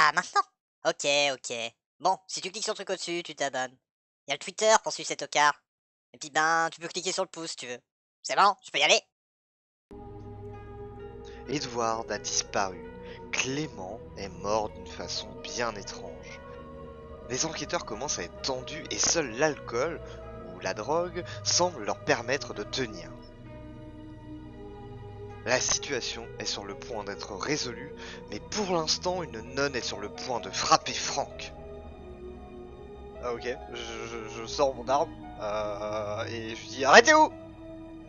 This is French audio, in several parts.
Ah, maintenant? Ok, ok. Bon, si tu cliques sur le truc au-dessus, tu t'abonnes. Il y a le Twitter pour suivre ces tocards. Et puis ben, tu peux cliquer sur le pouce si tu veux. C'est bon, je peux y aller? Edward a disparu. Clément est mort d'une façon bien étrange. Les enquêteurs commencent à être tendus et seul l'alcool, ou la drogue, semble leur permettre de tenir. La situation est sur le point d'être résolue, mais pour l'instant, une nonne est sur le point de frapper Franck. Ah ok, je sors mon arme et je lui dis arrêtez-vous.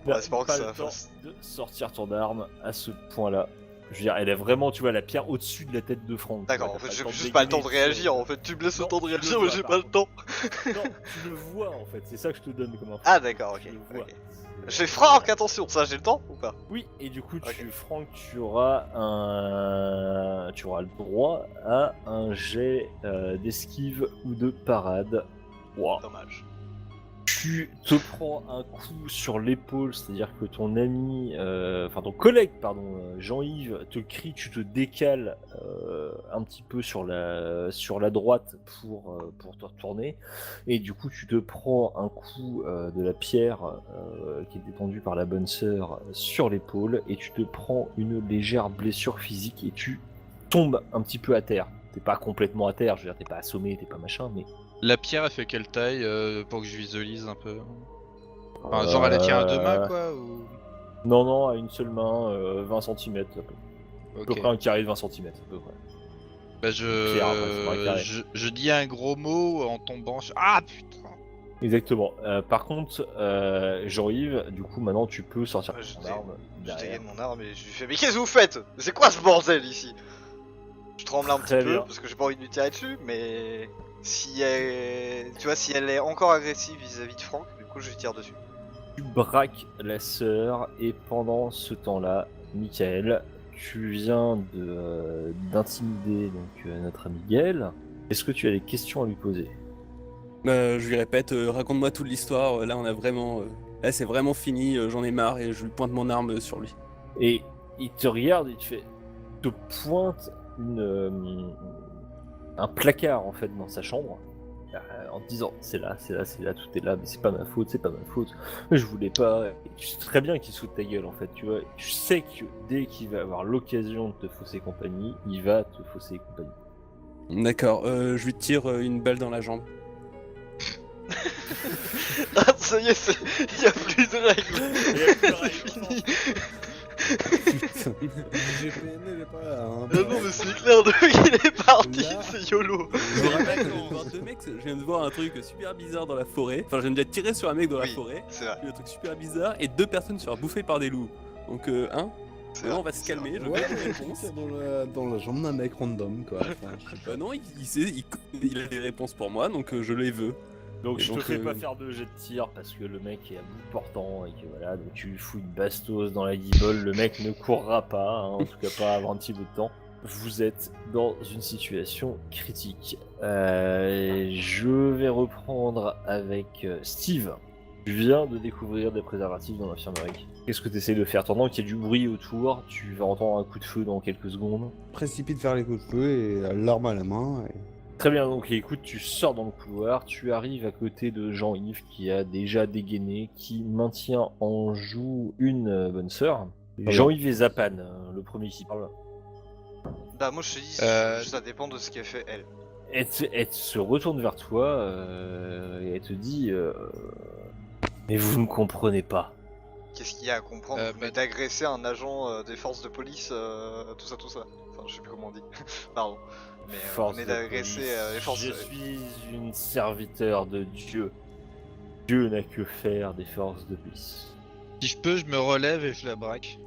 En espérant que Pas ça le temps fasse. de sortir ton arme à ce point-là. Je veux dire, elle est vraiment, tu vois, la pierre au-dessus de la tête de Franck. D'accord, Tu en vois, fait t'as j'ai pas juste pas le temps de dégainer, réagir, en fait tu me laisses le Non, temps de tu le réagir mais vois, j'ai par pas le temps. Non, tu le vois en fait, c'est ça que je te donne comme info. Ah d'accord, ok. Tu le vois. Ok. J'ai Franck, attention, ça j'ai le temps ou pas? Oui, et du coup, Ok. Franck, tu auras le droit à un jet d'esquive ou de parade. Wow. Dommage. Tu te prends un coup sur l'épaule, c'est-à-dire que ton ami, ton collègue, pardon, Jean-Yves, te crie, tu te décales un petit peu sur la droite pour te retourner, et du coup tu te prends un coup de la pierre qui est détendue par la bonne sœur sur l'épaule, et tu te prends une légère blessure physique, et tu tombes un petit peu à terre. T'es pas complètement à terre, je veux dire, t'es pas assommé, t'es pas machin, mais... La pierre, elle fait quelle taille pour que je visualise un peu? Enfin, genre elle tient à deux mains quoi ou... Non, non, à une seule main, 20 cm, à peu Ok. près un carré de 20 cm, à peu près. Bah Une pierre, après, c'est pas un carré. je dis un gros mot en tombant. Ah putain! Exactement. Par contre, Jean-Yves, du coup, maintenant tu peux sortir Ouais, je ton arme Je derrière. dégaine mon arme et je lui fais mais qu'est-ce que vous faites? C'est quoi ce bordel ici? Je tremble un petit Très peu bien. parce que j'ai pas envie de lui tirer dessus, mais si elle, tu vois, si elle est encore agressive vis-à-vis de Franck, du coup je lui tire dessus. Tu braques la sœur, et pendant ce temps-là, Michael, tu viens d'intimider notre ami Gaël. Est-ce que tu as des questions à lui poser? Je lui répète, raconte-moi toute l'histoire. Là, on a vraiment, là, c'est vraiment fini. J'en ai marre et je lui pointe mon arme sur lui. Et il te regarde et te pointe un placard en fait dans sa chambre, en te disant c'est là, tout est là, mais c'est pas ma faute, je voulais pas. Et tu sais très bien qu'il se fout de ta gueule en fait, tu vois. Tu sais que dès qu'il va avoir l'occasion de te fausser compagnie, il va te fausser compagnie. D'accord. Je lui tire une balle dans la jambe. Ah, ça y est, il y a plus de règles. C'est fini. GPN n'est pas là. Hein, Ah non mais c'est clair, de qu'il est parti, Là. c'est YOLO. Je vous rappelle que je viens de voir deux mecs. Je viens de voir un truc super bizarre dans la forêt. Enfin, je viens de tirer sur un mec dans la Oui, forêt. c'est vrai. Il y a un truc super bizarre et deux personnes se faire bouffer par des loups. Donc, hein. C'est Maintenant, vrai, on va se c'est calmer. Je Ouais, vais mais des je réponses. tire dans la jambe d'un mec random quoi. Enfin, je sais pas. Bah non, il a des réponses pour moi, donc je les veux. Donc Et je te donc, fais pas faire de jet de tir parce que le mec est à bout portant et que voilà, donc tu lui fous une bastos dans la guibole, le mec ne courra pas, hein, en tout cas pas avant un petit bout de temps. Vous êtes dans une situation critique. Je vais reprendre avec Steve. Tu viens de découvrir des préservatifs dans l'infirmerie. Qu'est-ce que tu essaies de faire? Pendant qu'il y a du bruit autour, tu vas entendre un coup de feu dans quelques secondes. Précipite vers les coups de feu et l'arme à la main. Et... Très bien, donc écoute, tu sors dans le couloir, tu arrives à côté de Jean-Yves qui a déjà dégainé, qui maintient en joue une bonne sœur. Voilà. Jean-Yves et Zapan, le premier qui parle. Bah moi je te dis, ça dépend de ce qu'elle fait elle. Elle se retourne vers toi et elle te dit mais vous ne comprenez pas. Qu'est-ce qu'il y a à comprendre? Vous venez d'agresser un agent des forces de police, tout ça. Enfin je sais plus comment on dit. Pardon. Mais vous venez d'agresser les forces. Je suis une serviteur de Dieu. Dieu n'a que faire des forces de police. Si je peux, je me relève et je la braque.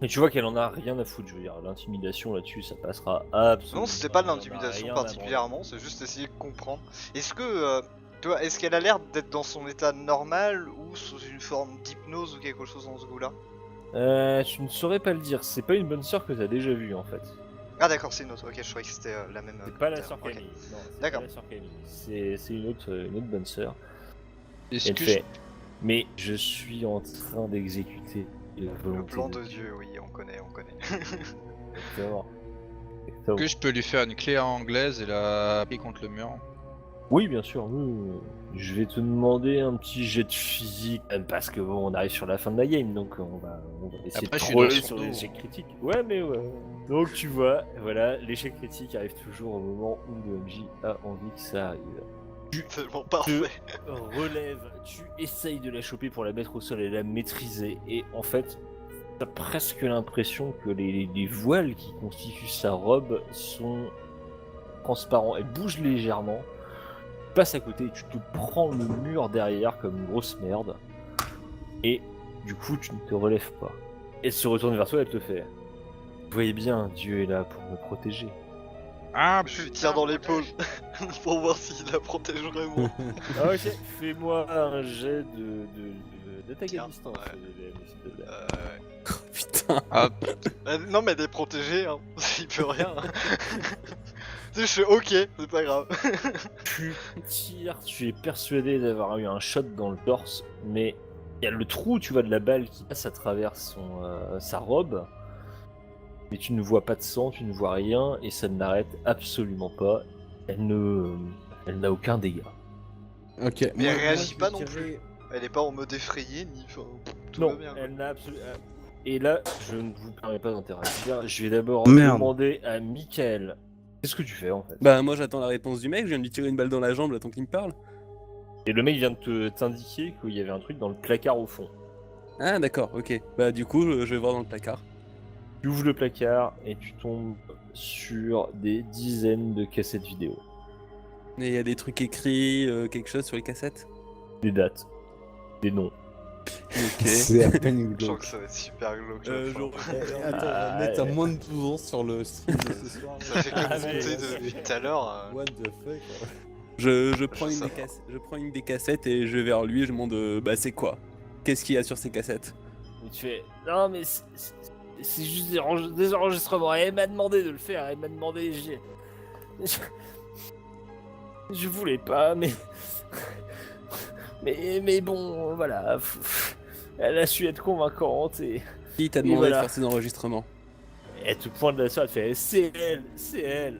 Et tu vois qu'elle en a rien à foutre, je veux dire, l'intimidation là-dessus, ça passera absolument. Non, c'était pas de elle en a l'intimidation rien à particulièrement, c'est juste essayer de comprendre. Est-ce que, toi, est-ce qu'elle a l'air d'être dans son état normal ou sous une forme d'hypnose ou quelque chose dans ce goût-là? Tu ne saurais pas le dire, c'est pas une bonne sœur que t'as déjà vue en fait. Ah d'accord, c'est une autre, ok, je croyais que c'était la même. C'est pas la terme, sœur ok. Camille, non, c'est D'accord. pas la sœur Camille, c'est une autre bonne sœur. Est-ce Elle que fait, mais je suis en train d'exécuter la Le volonté plan de Dieu, oui, on connaît. Exactement. Exactement. Que je peux lui faire une clé anglaise et la appliquer contre le mur. Oui, bien sûr, oui. Je vais te demander un petit jet de physique, même parce que bon, on arrive sur la fin de la game, donc on va essayer Après, de je suis troller dans son sur dos. les échecs critiques. Ouais, mais ouais. Donc tu vois, voilà, l'échec critique arrive toujours au moment où le MJ a envie que ça arrive. Tellement Tu parfait. relèves, tu essayes de la choper pour la mettre au sol et la maîtriser, et en fait, t'as presque l'impression que les voiles qui constituent sa robe sont transparents. Elles bougent légèrement. Tu passes à côté et tu te prends le mur derrière comme une grosse merde. Et du coup, tu ne te relèves pas. Elle se retourne vers toi et elle te fait: vous voyez bien, Dieu est là pour me protéger. Ah Je lui tire dans l'épaule pour voir s'il la protège vraiment. Ah, ok, fais-moi un jet d'attaque à Tiens, distance. ouais. s'il te plaît. Putain. Ah, Non mais elle est protégée, hein. Il peut rien. Tu sais, je fais ok, c'est pas grave. Tu tires, tu es persuadé d'avoir eu un shot dans le torse, mais il y a le trou, tu vois, de la balle qui passe à travers sa robe, mais tu ne vois pas de sang, tu ne vois rien, et ça ne l'arrête absolument pas. Elle n'a aucun dégât. Ok. Mais elle réagit je pas vais non tirer- Elle est pas en mode effrayé ni. Enfin, tout Non, va bien. quoi. elle n'a absolument. Et là, je ne vous permets pas d'interagir. Je vais d'abord Merde. demander à Michael. Qu'est-ce que tu fais en fait? Bah moi j'attends la réponse du mec, je viens de lui tirer une balle dans la jambe, j'attends qu'il me parle. Et le mec vient de t'indiquer qu'il y avait un truc dans le placard au fond. Ah d'accord, ok. Bah du coup je vais voir dans le placard. Tu ouvres le placard et tu tombes sur des dizaines de cassettes vidéo. Et il y a des trucs écrits, quelque chose sur les cassettes. Des dates, des noms. Ok. C'est à peine Je sens glauque. que ça va être super glauque. Euh, la fin. Attends, on va mettre à moins de 12 ans sur le stream de ce soir. Ça fait que Ah, monter mais- depuis tout à l'heure. What the fuck. Je prends Je une sais des pas. je prends une des cassettes et je vais vers lui et je demande bah c'est quoi? Qu'est-ce qu'il y a sur ces cassettes? Et tu fais: non, mais c'est juste des enregistrements. Elle m'a demandé de le faire. Elle m'a demandé. Je voulais pas, mais. Mais bon, voilà. Elle a su être convaincante et. Qui t'a Et demandé voilà. de faire ces enregistrements? Elle te pointe la soeur, elle te fait: c'est elle, c'est elle.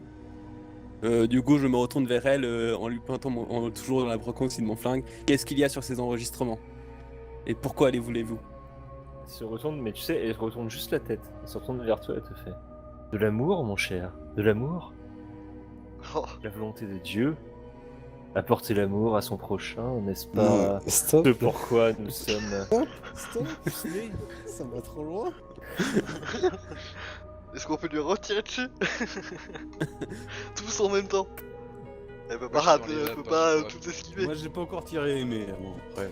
Du coup je me retourne vers elle en lui pointant toujours dans la brocante de mon flingue. Qu'est-ce qu'il y a sur ces enregistrements? Et pourquoi les voulez-vous? Elle se retourne, mais tu sais, elle retourne juste la tête. Elle se retourne vers toi et te fait: de l'amour, mon cher, de l'amour. Oh, La volonté de Dieu. Apporter l'amour à son prochain, n'est-ce pas? Stop. Ce pourquoi nous sommes. Stop. Snake, ça va trop loin. Est-ce qu'on peut lui retirer dessus? Tous en même temps. Elle peut pas Moi, je suis rater, dans les elle lapins, peut pas je crois. tout esquiver. Moi j'ai pas encore tiré, mais bon, après.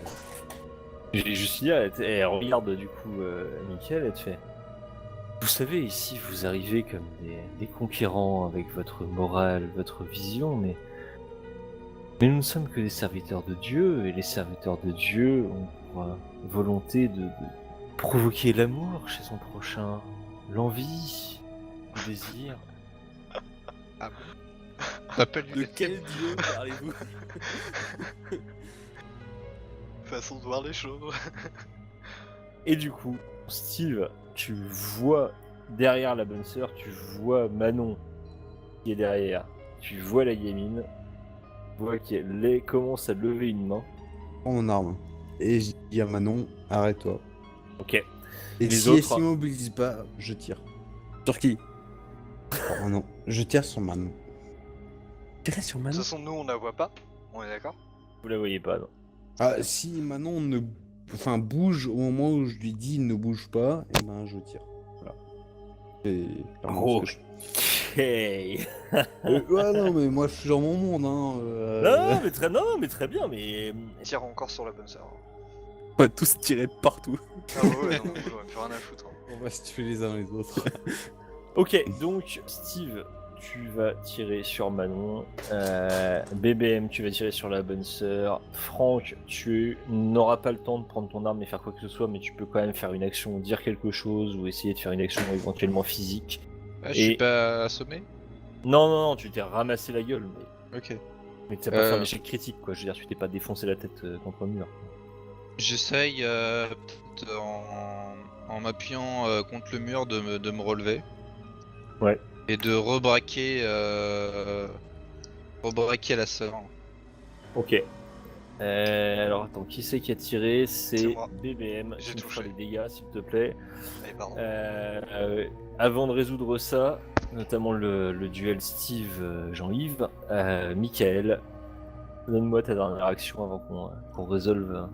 J'ai juste dit, elle regarde du coup Mickaël, elle te fait: vous savez, ici vous arrivez comme des conquérants avec votre morale, votre vision, mais nous ne sommes que des serviteurs de Dieu, et les serviteurs de Dieu ont pour volonté de provoquer l'amour chez son prochain, l'envie, le désir. t'appelles De quel dieu parlez-vous? Façon de voir les choses. Et du coup, Steve, tu vois derrière la bonne sœur, tu vois Manon qui est derrière, tu vois la gamine, tu vois qu'elle commence à lever une main. Prends mon arme. Et je dis à Manon, arrête-toi. Ok. Et Les si autres- elle s'immobilise pas, je tire. Sur qui? Oh non, je tire sur Manon. Tirer sur De Manon? toute façon, nous on la voit pas. On est d'accord? Vous la voyez pas, non? Ah, si Manon ne... Enfin, bouge au moment où je lui dis ne bouge pas, et ben je tire. Voilà. C'est clairement ce que je- Ok. Ouais, non, mais moi je suis dans mon monde, hein. Non, mais très bien, mais Tire encore sur la bonne sœur. On va tous tirer partout. Ah ouais, non, mais j'aurais plus rien à foutre. hein. On va se tuer les uns les autres. ok. Donc Steve, tu vas tirer sur Manon. BBM, tu vas tirer sur la bonne sœur. Franck, tu n'auras pas le temps de prendre ton arme et faire quoi que ce soit, mais tu peux quand même faire une action, dire quelque chose ou essayer de faire une action éventuellement physique. Ah, je suis Et- pas assommé? Non, tu t'es ramassé la gueule, Ok. mais t'as pas fait un Euh. échec critique, quoi. Je veux dire, tu t'es pas défoncé la tête contre le mur. J'essaye peut-être en m'appuyant contre le mur de me relever. Ouais. Et de rebraquer la sœur. Ok. Alors attends, qui c'est qui a tiré? C'est C'est moi. BBM. J'ai Tu me feras touché. les dégâts s'il te plaît. Allez, pardon. Avant de résoudre ça, notamment le duel Steve-Jean-Yves, Michael, donne-moi ta dernière action avant qu'on résolve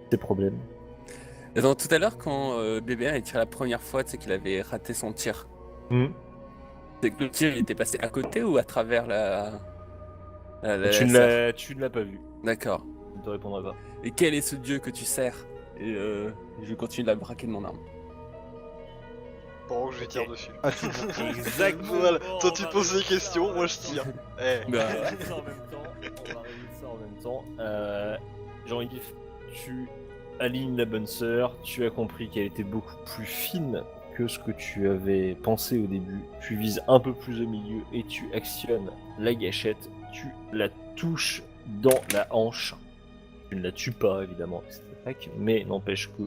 tes problèmes. Attends, tout à l'heure, quand BBR a tiré la première fois, tu sais qu'il avait raté son tir. C'est que le tir il était passé à côté ou à travers la Tu sœur ne l'as pas vu. D'accord. Je ne te répondrai pas. Et quel est ce dieu que tu sers? Et je continue de la braquer de mon arme. Pendant que je Ok. tire dessus. Ah, tu Exactement. Voilà, toi tu On va poses les résoudre questions, ça, moi je tire. Eh. On va résoudre ça en même temps. On va résoudre ça en même temps. Jean-Yves, tu alignes la bonne sœur. Tu as compris qu'elle était beaucoup plus fine que ce que tu avais pensé au début. Tu vises un peu plus au milieu et tu actionnes la gâchette. Tu la touches dans la hanche. Tu ne la tues pas évidemment avec cette attaque, mais n'empêche que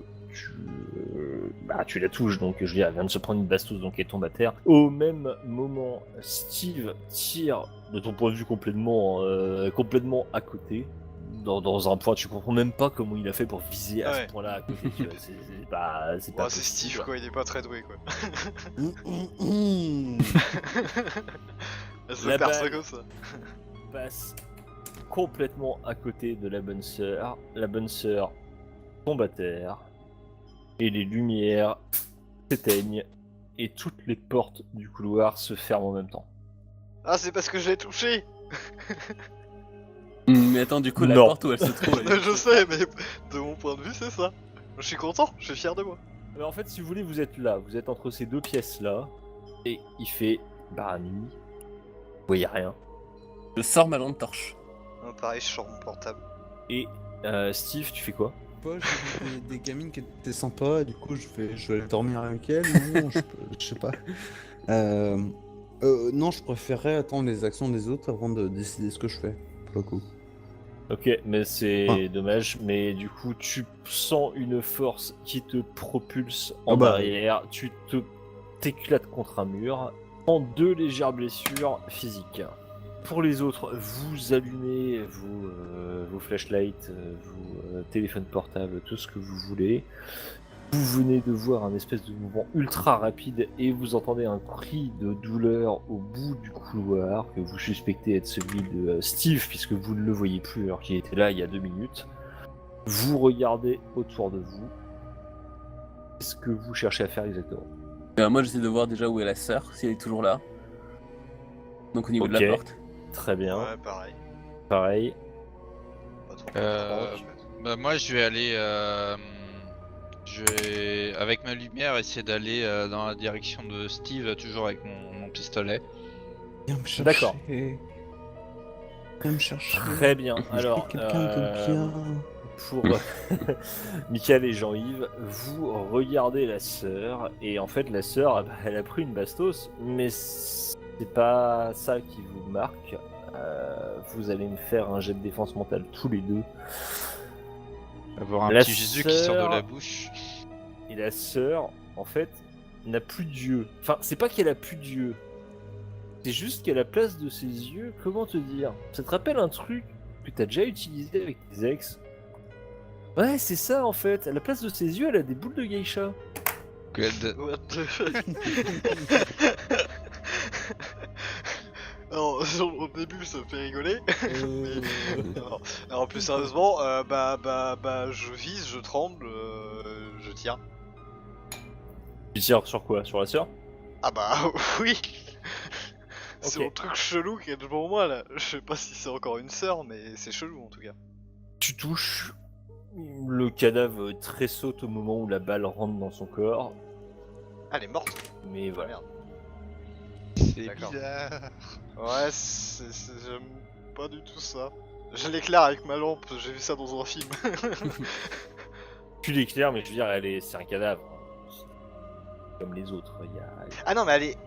tu la touches, donc je veux dire, elle vient de se prendre une bastos, donc elle tombe à terre. Au même moment, Steve tire, de ton point de vue complètement à côté, dans un point, tu comprends même pas comment il a fait pour viser à Ouais. ce point-là à côté. Tu vois, c'est pas Ouais, c'est possible, Steve quoi, il est pas très doué quoi. Elle se La perce balle. comme ça. Passe complètement à côté de la bonne sœur. La bonne sœur tombe à terre et les lumières s'éteignent et toutes les portes du couloir se ferment en même temps. Ah, c'est parce que je l'ai touché. Mais attends, du coup, la Non. porte où elle se trouve, elle est- Je sais, mais de mon point de vue, c'est ça. Je suis content, je suis fier de moi. Mais en fait, si vous voulez, vous êtes là, vous êtes entre ces deux pièces là et il fait nuit. Vous voyez rien. je sors ma lampe torche. Ah, pareil, je sors mon portable. Et Steve, tu fais quoi? J'ai vu des gamines qui étaient sympas, du coup je vais aller dormir avec elles. Non, je sais pas. Non, je préférerais attendre les actions des autres avant de décider ce que je fais. Pour le coup. Ok, mais c'est Ah. dommage, mais du coup tu sens une force qui te propulse en Ah bah. arrière, tu t'éclates contre un mur, en 2 légères blessures physiques. Pour les autres, vous allumez vos flashlights, vos téléphones portables, tout ce que vous voulez. Vous venez de voir un espèce de mouvement ultra rapide et vous entendez un cri de douleur au bout du couloir que vous suspectez être celui de Steve puisque vous ne le voyez plus alors qu'il était là il y a 2 minutes. Vous regardez autour de vous. Qu'est-ce que vous cherchez à faire exactement? Moi, j'essaie de voir déjà où est la sœur, si elle est toujours là. Donc au niveau de la Ok. porte. Très bien, Ouais, pareil. pareil. Pas trop Euh, proche, mais- Bah moi je vais aller je vais avec ma lumière essayer d'aller dans la direction de Steve toujours avec mon pistolet. Viens me chercher. D'accord. Viens me chercher. Très bien. Je Alors, suis quelqu'un de bien. pour Michael et Jean-Yves, vous regardez la sœur et en fait la sœur elle a pris une bastos, mais c'est pas ça qui vous marque. Vous allez me faire un jet de défense mentale tous les deux. Avoir un La petit Jésus qui sort de sœur- la bouche. Et la sœur, en fait, n'a plus d'yeux. Enfin, c'est pas qu'elle a plus d'yeux. C'est juste qu'à la place de ses yeux, comment te dire? Ça te rappelle un truc que t'as déjà utilisé avec tes ex? Ouais, c'est ça en fait. À la place de ses yeux, elle a des boules de geisha. What the fuck. Alors, au début, ça me fait rigoler. Alors, plus sérieusement, je vise, je tremble, je tire. Tu tires sur quoi? Sur la sœur? Ah bah oui. C'est Ok. un truc chelou qui est devant moi là. Je sais pas si c'est encore une sœur, mais c'est chelou en tout cas. Tu touches. Le cadavre tressaute au moment où la balle rentre dans son corps. Ah, elle est morte. Mais voilà. Merde. C'est D'accord. bizarre. Ouais, j'aime pas du tout ça. Je l'éclaire avec ma lampe, j'ai vu ça dans un film. Tu l'éclaires, mais je veux dire, c'est un cadavre. Comme les autres. Ah non, mais elle est.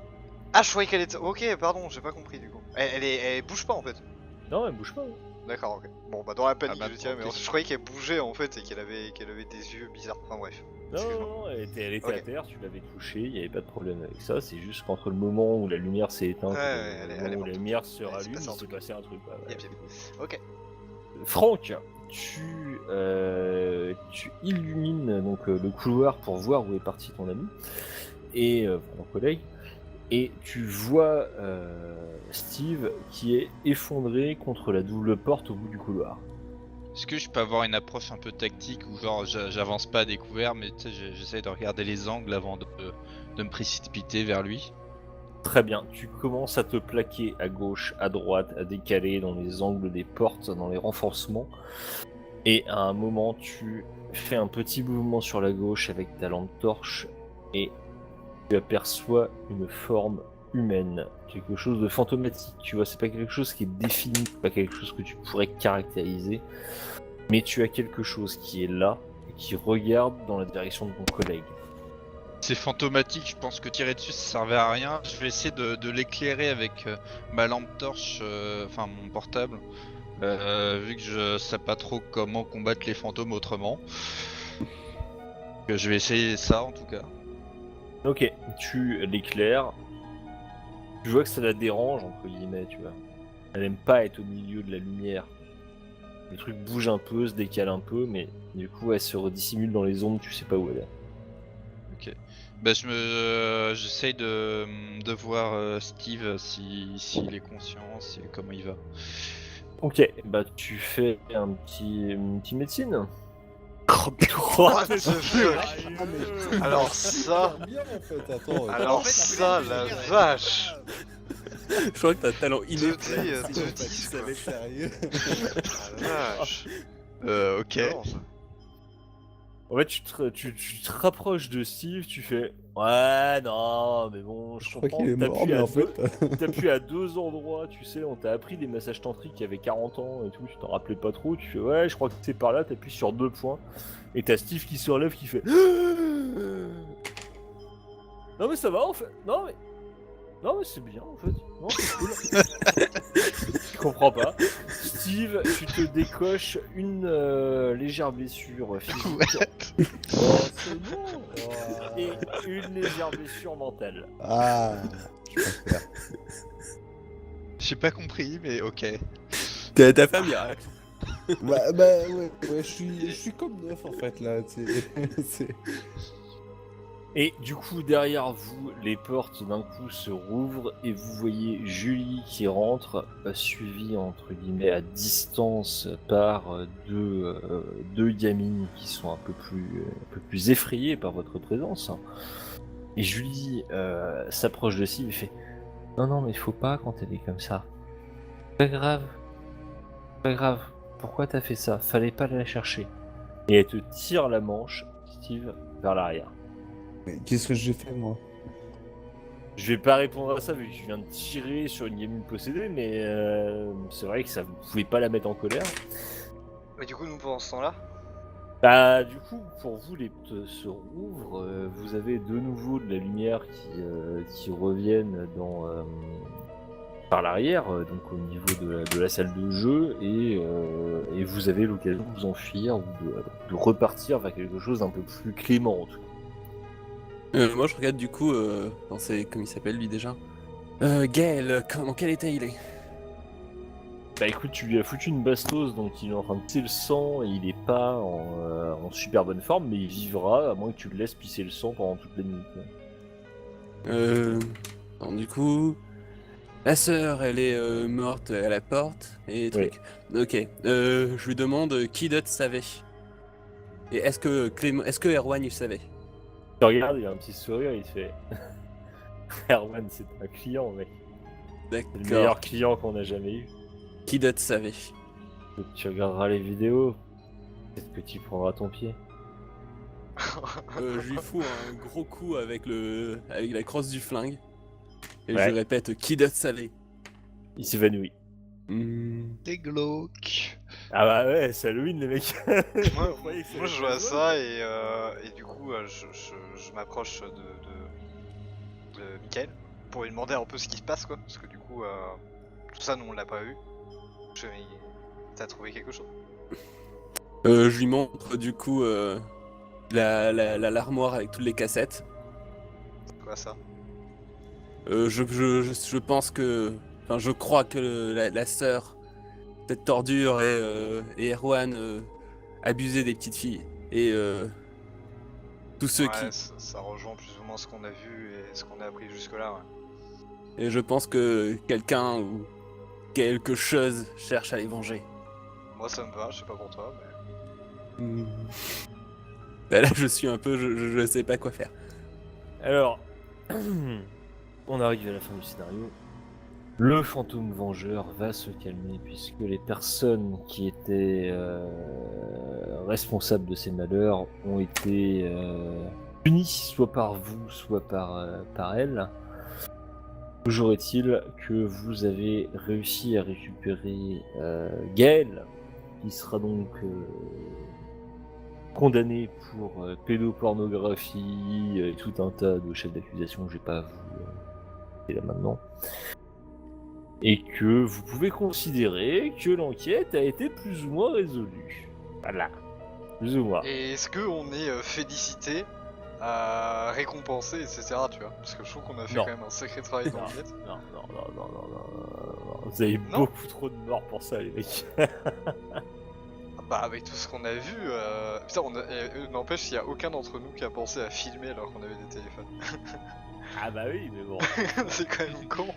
Ah, je croyais qu'elle était. Ok, pardon, j'ai pas compris du coup. Elle bouge pas en fait. Non, elle bouge pas. D'accord, ok. Bon, bah dans la panique, Ah bah, je tiens, mais t'es- je croyais qu'elle bougeait en fait et qu'elle avait des yeux bizarres. Enfin bref. Non, Excuse-moi. non, elle était Ok. à terre, tu l'avais touchée, il n'y avait pas de problème avec ça, c'est juste qu'entre le moment où la lumière s'est éteinte Ouais, et elle le est moment où morte. la lumière se Ouais, il s'est rallume, passé il un s'est truc. passé un truc. Ouais, Yep, yep. Ok. Franck, tu illumines donc le couloir pour voir où est parti ton ami et ton collègue, et tu vois Steve qui est effondré contre la double porte au bout du couloir. Est-ce que je peux avoir une approche un peu tactique où genre j'avance pas à découvert, mais tu sais, j'essaye de regarder les angles avant de me précipiter vers lui. Très bien, tu commences à te plaquer à gauche, à droite, à décaler dans les angles des portes, dans les renforcements. Et à un moment, tu fais un petit mouvement sur la gauche avec ta lampe torche et tu aperçois une forme humaine, quelque chose de fantomatique. Tu vois, c'est pas quelque chose qui est défini, pas quelque chose que tu pourrais caractériser, mais tu as quelque chose qui est là et qui regarde dans la direction de ton collègue. C'est fantomatique, je pense que tirer dessus ça servait à rien. Je vais essayer de l'éclairer avec ma lampe torche, enfin mon portable. Vu que je sais pas trop comment combattre les fantômes autrement. Je vais essayer ça en tout cas. Ok, tu l'éclaires. Tu vois que ça la dérange, entre guillemets, tu vois. Elle aime pas être au milieu de la lumière. Le truc bouge un peu, se décale un peu, mais du coup, elle se redissimule dans les ombres, tu sais pas où elle est. Ok. Bah j'essaye de voir Steve s'il est conscient, comment il va. Ok, bah tu fais une petite médecine. What the fuck? Ah, mais- Alors ça, Bien en fait, attends. alors ça, la vache. Je crois que t'as un talent inné. Te dis, Ça va être sérieux. La vache. Ok. Vraiment, ça. En fait, tu te rapproches de Steve, tu fais ouais, non, mais bon, je Je crois comprends. qu'il est mort, T'appuies mais à en fait. t'appuies à deux endroits, tu sais, on t'a appris des massages tantriques qui avaient 40 ans et tout, tu t'en rappelais pas trop, tu fais ouais, je crois que c'est par là, t'appuies sur 2 points, et t'as Steve qui se relève qui fait non mais ça va en fait, non mais c'est bien en fait, non c'est cool. Je comprends pas. Steve, tu te décoches une légère blessure physique Oh, c'est bon. et une légère blessure mentale. Ah, je préfère. J'ai pas compris, mais ok. T'as fait un miracle. Bah ouais, je suis comme neuf en fait là. C'est... Et du coup, derrière vous, les portes d'un coup se rouvrent et vous voyez Julie qui rentre, suivie entre guillemets à distance par deux gamines qui sont un peu plus effrayées par votre présence. Et Julie s'approche de Steve et fait non mais il faut pas quand elle est comme ça. Pas grave, pas grave. Pourquoi t'as fait ça? Fallait pas la chercher. Et elle te tire la manche, Steve, vers l'arrière. Mais qu'est-ce que j'ai fait moi? Je vais pas répondre à ça vu que je viens de tirer sur une gamine possédée, mais c'est vrai que ça vous pouvez pas la mettre en colère. Mais du coup, nous pendant ce temps-là, Bah du coup, pour vous les portes se rouvrent, vous avez de nouveau de la lumière qui reviennent par l'arrière, donc au niveau de la salle de jeu, et vous avez l'occasion de vous enfuir ou de repartir vers quelque chose d'un peu plus clément en tout cas. Moi je regarde du coup, dans ses... comment il s'appelle lui déjà Gaël, dans quel état il est? Bah écoute, tu lui as foutu une bastos, donc il est en train de pisser le sang et il est pas en super bonne forme, mais il vivra à moins que tu le laisses pisser le sang pendant toute la nuit. Bon, du coup, la sœur elle est morte à la porte et truc. Ok, je lui demande qui d'autre savait. Et est-ce que Erwan il savait? Tu regardes, il a un petit sourire, il te fait Erwan, c'est un client, mec. C'est le D'accord. meilleur client qu'on a jamais eu. Qui d'autre savait? Tu regarderas les vidéos, peut-être que tu prendras ton pied. Je lui fous un gros coup avec la crosse du flingue. Et Ouais. je répète, qui d'autre savait? Il s'évanouit. C'est glauque. Ah bah ouais, c'est Halloween les mecs. moi, Vous croyez que c'est moi, les je joue à choses ça et du coup je m'approche de Mickaël pour lui demander un peu ce qui se passe quoi, parce que du coup tout ça nous on l'a pas vu. T'as trouvé quelque chose? Je lui montre du coup l'armoire avec toutes les cassettes. C'est quoi ça? Je pense que. Enfin, je crois que la sœur, cette tordure et Erwan abusaient des petites filles. Et tous ceux qui. Ouais, ça rejoint plus ou moins ce qu'on a vu et ce qu'on a appris jusque-là, ouais. Et je pense que quelqu'un ou quelque chose cherche à les venger. Moi ça me va, je sais pas pour toi, mais... Hmm. Bah là, je suis un peu. Je sais pas quoi faire. Alors, on arrive à la fin du scénario. Le fantôme vengeur va se calmer puisque les personnes qui étaient responsables de ces malheurs ont été punies soit par vous, soit par elle. Toujours est-il que vous avez réussi à récupérer Gaël, qui sera donc condamné pour pédopornographie et tout un tas de chefs d'accusation que je vais pas vous là maintenant. Et que vous pouvez considérer que l'enquête a été plus ou moins résolue. Voilà. Plus ou moins. Et est-ce qu'on est félicité, récompensé, etc. tu vois? Parce que je trouve qu'on a fait Non. quand même un sacré travail d'enquête. Non. Vous avez Non. beaucoup trop de morts pour ça, les mecs. Bah avec tout ce qu'on a vu, putain, n'empêche qu'il y a aucun d'entre nous qui a pensé à filmer alors qu'on avait des téléphones. Ah bah oui, mais bon. C'est quand même con.